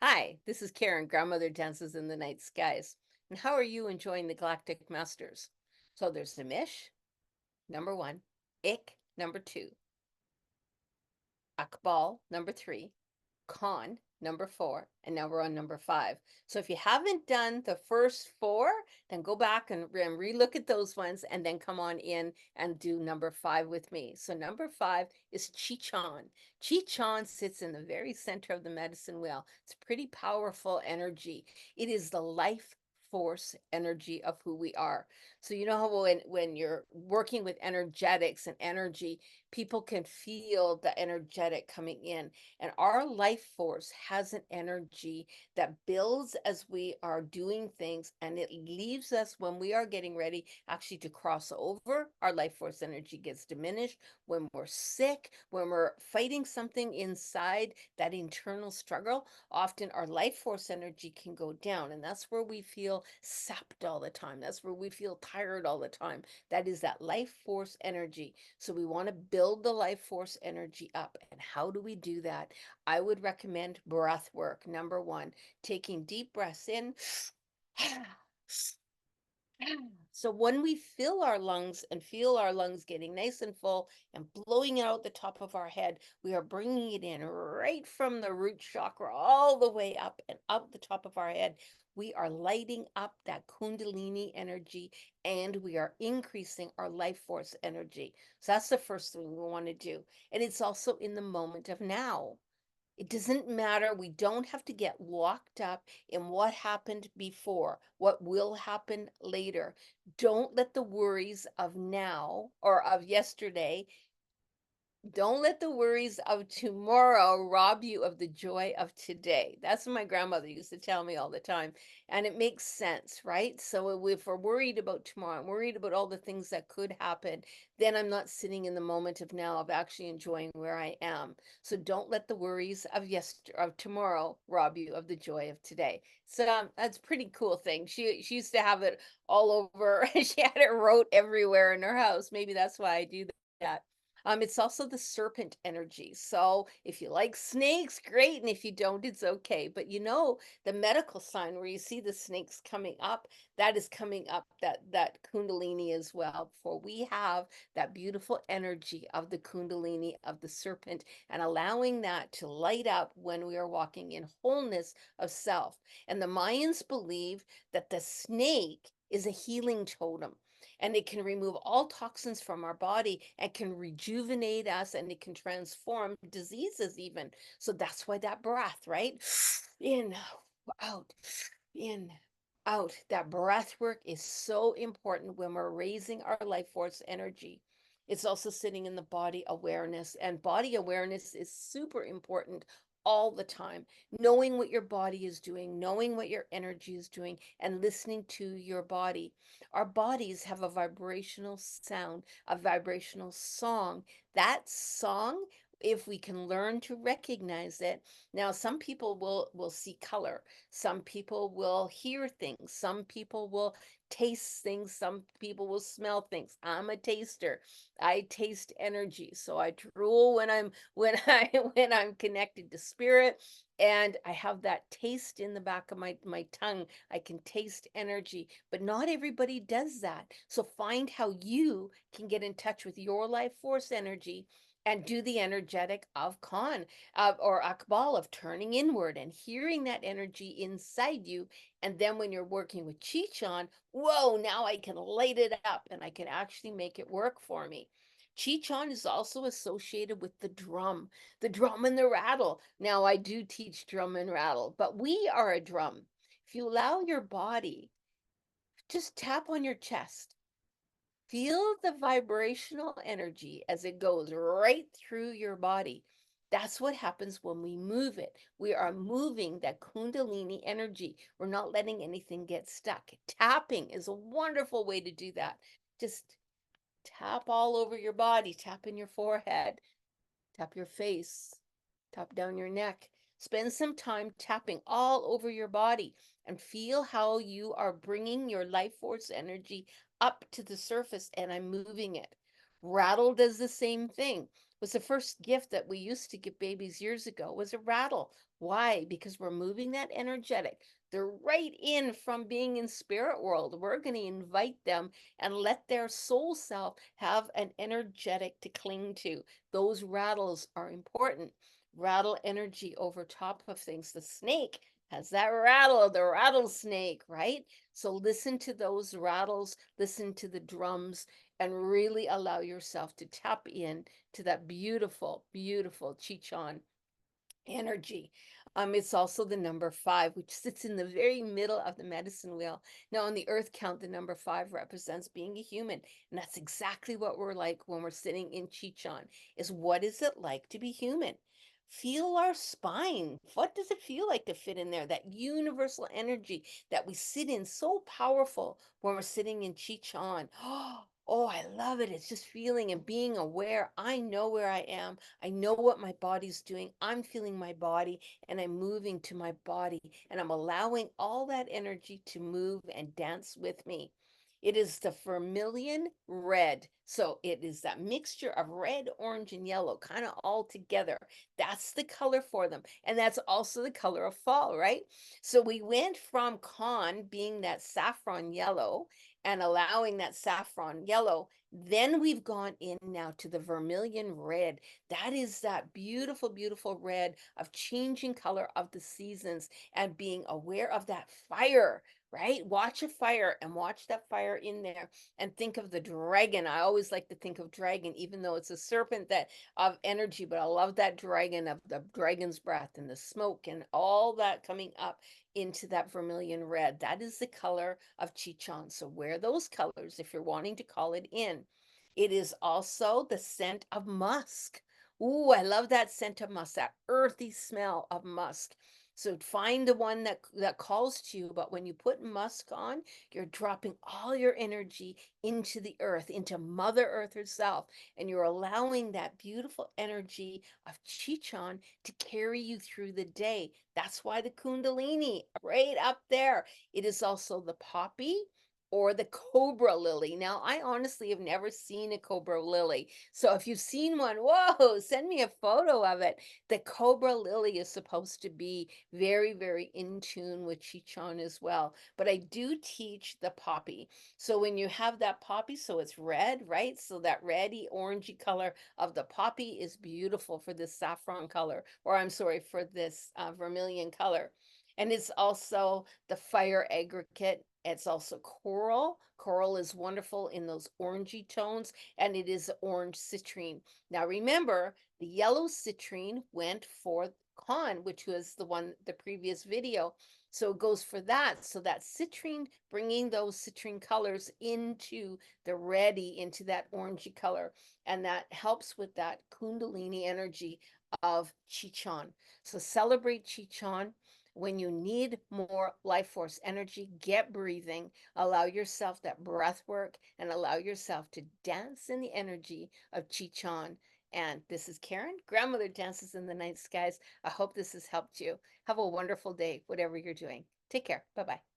Hi, this is Karen, Grandmother Dances in the Night Skies. And how are you enjoying the Galactic Masters? So there's the Mish, number one, Ik, number two, Akbal, number three, Khan, number four, and now we're on number five. So if you haven't done the first four, then go back and re-look at those ones and then come on in and do number five with me. So number five is Chicchan. Chicchan sits in the very center of the medicine wheel. It's pretty powerful energy. It is the life force energy of who we are. So you know how when you're working with energetics and energy, people can feel the energetic coming in, and our life force has an energy that builds as we are doing things, and it leaves us when we are getting ready actually to cross over. Our life force energy gets diminished when we're sick, when we're fighting something inside, that internal struggle. Often our life force energy can go down, and that's where we feel sapped all the time. That's where we feel tired all the time. That is that life force energy. So we want to build the life force energy up. And how do we do that? I would recommend breath work. Number one, taking deep breaths in. So when we fill our lungs and feel our lungs getting nice and full and blowing it out the top of our head, we are bringing it in right from the root chakra all the way up and up the top of our head. We are lighting up that Kundalini energy, and we are increasing our life force energy. So that's the first thing we want to do. And it's also in the moment of now. It doesn't matter. We don't have to get locked up in what happened before, what will happen later. Don't let the worries of now or of yesterday, don't let the worries of tomorrow rob you of the joy of today. That's what my grandmother used to tell me all the time. And it makes sense, right? So if we're worried about tomorrow, I'm worried about all the things that could happen, then I'm not sitting in the moment of now of actually enjoying where I am. So don't let the worries of of tomorrow rob you of the joy of today. So that's a pretty cool thing. She used to have it all over. She had it wrote everywhere in her house. Maybe that's why I do that. It's also the serpent energy. So if you like snakes, great. And if you don't, it's okay. But you know, the medical sign where you see the snakes coming up, that is coming up that Kundalini as well. For we have that beautiful energy of the Kundalini of the serpent, and allowing that to light up when we are walking in wholeness of self. And the Mayans believe that the snake is a healing totem, and it can remove all toxins from our body and can rejuvenate us, and it can transform diseases even. So that's why that breath, right? In, out, in, out. That breath work is so important when we're raising our life force energy. It's also sitting in the body awareness, and body awareness is super important all the time. Knowing what your body is doing, knowing what your energy is doing, and listening to your body. Our bodies have a vibrational sound, a vibrational song. That song, if we can learn to recognize it. Now, some people will see color. Some people will hear things. Some people will taste things. Some people will smell things. I'm a taster. I taste energy. So I drool when I'm connected to spirit, and I have that taste in the back of my tongue. I can taste energy, but not everybody does that. So find how you can get in touch with your life force energy and do the energetic of Khan or Akbal, of turning inward and hearing that energy inside you. And then when you're working with Chicchan, whoa, now I can light it up and I can actually make it work for me. Chicchan is also associated with the drum and the rattle. Now, I do teach drum and rattle, but we are a drum. If you allow your body, just tap on your chest. Feel the vibrational energy as it goes right through your body. That's what happens when we move it. We are moving that Kundalini energy. We're not letting anything get stuck. Tapping is a wonderful way to do that. Just tap all over your body, tap in your forehead, tap your face, tap down your neck. Spend some time tapping all over your body and feel how you are bringing your life force energy up to the surface, and I'm moving it. Rattle does the same thing. was the first gift that we used to give babies years ago was a rattle. Why? Because we're moving that energetic. They're right in from being in spirit world. We're going to invite them and let their soul self have an energetic to cling to. Those rattles are important. Rattle energy over top of things. The snake has that rattle, the rattlesnake, right? So listen to those rattles, listen to the drums, and really allow yourself to tap in to that beautiful, beautiful Chicchan energy. It's also the number 5, which sits in the very middle of the medicine wheel. Now, on the earth count, the number 5 represents being a human. And that's exactly what we're like when we're sitting in Chicchan, is what is it like to be human? Feel our spine. What does it feel like to fit in there? That universal energy that we sit in, so powerful when we're sitting in Chicchan. Oh, I love it. It's just feeling and being aware. I know where I am. I know what my body's doing. I'm feeling my body and I'm moving to my body and I'm allowing all that energy to move and dance with me. It is the vermilion red. So it is that mixture of red, orange, and yellow, kind of all together. That's the color for them. And that's also the color of fall, right? So we went from Con being that saffron yellow and allowing that saffron yellow. Then we've gone in now to the vermilion red. That is that beautiful, beautiful red of changing color of the seasons and being aware of that fire, right? Watch a fire and watch that fire in there and think of the dragon. I always like to think of dragon, even though it's a serpent that of energy, but I love that dragon of the dragon's breath and the smoke and all that coming up into that vermilion red. That is the color of Chichon. So wear those colors if you're wanting to call it in. It is also the scent of musk. Ooh, I love that scent of musk, that earthy smell of musk. So find the one that calls to you, but when you put musk on, you're dropping all your energy into the earth, into Mother Earth herself, and you're allowing that beautiful energy of Chichon to carry you through the day. That's why the Kundalini, right up there. It is also the poppy or the cobra lily. Now, I honestly have never seen a cobra lily. So if you've seen one, whoa, send me a photo of it. The cobra lily is supposed to be very, very in tune with Chichon as well. But I do teach the poppy. So when you have that poppy, so it's red, right? So that reddy, orangey color of the poppy is beautiful for this saffron color, or I'm sorry, for this vermilion color. And it's also the fire aggregate. It's also coral. Coral is wonderful in those orangey tones, and it is orange citrine. Now remember, the yellow citrine went for Con, which was the one, the previous video. So it goes for that. So that citrine, bringing those citrine colors into the reddy, into that orangey color. And that helps with that Kundalini energy of Chichon. So celebrate Chichon. When you need more life force energy, get breathing, allow yourself that breath work, and allow yourself to dance in the energy of Chichon. And this is Karen, Grandmother Dances in the Night Skies. I hope this has helped you. Have a wonderful day, whatever you're doing. Take care. Bye bye.